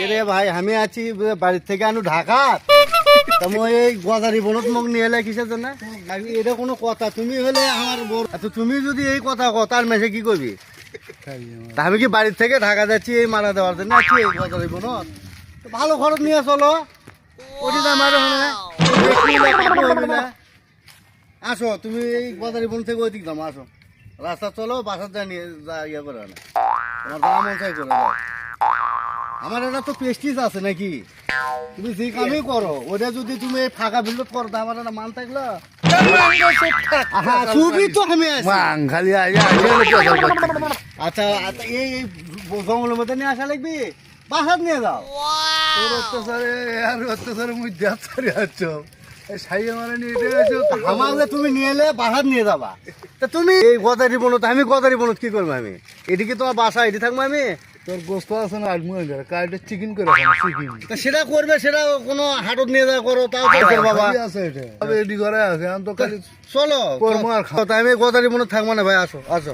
রে ভাই আমি আছি বাড়ির থেকে আনু ঢাকা তোমার এই গজারি বনত মুখ নিয়ে এলে কিসের জন্য এটা কোনো কথা তুমি হলে আমার বড় আচ্ছা তুমি যদি এই কথা কও তার মেসে কি করবি তা আমি কি বাড়ির থেকে ঢাকা যাচ্ছি এই মারা দেওয়ার জন্য আছি এই গজারি বনত তো ভালো খরচ নিয়ে চলো ওটি দাম আর আসো তুমি এই গজারি বন থেকে ওইদিক দাম আসো রাস্তা চলো বাসার যা নিয়ে যা ইয়ে করে না তোমার দাম মন চাই করে দাও আমার এটা তো প্রেস্টিজ আছে নাকি তুমি যে কামই করো ওটা যদি তুমি ফাঁকা বিল্ডত করো তা আমার একটা মান থাকলো তুমি তো আমি আছি। খালি আচ্ছা আচ্ছা, এই এই জঙ্গলের মধ্যে নিয়ে আসা লাগবি বাসার নিয়ে যাও তোর অত্যাচারে আর অত্যাচারে মুই দেখ ছাড়ি আছ সাইয়া মানে নিয়ে আছো আমার যে তুমি নিয়ে এলে বাসার নিয়ে যাবা তা তুমি এই গদারি বনত আমি গদারি বনত কি করবো আমি এদিকে তোমার বাসা এটি থাকবো আমি তোর গোস্ত আছে না আলমু কাইটা চিকেন করে চিকেন তা সেটা করবে সেটা কোনো হাটত নিয়ে যাওয়া করো তাও তো করবা বাবা আছে এটা তবে এডি করে আছে আমি তো খালি চলো করবো আর খাবো। তা আমি গদারি বনত থাকবো না ভাই আসো আসো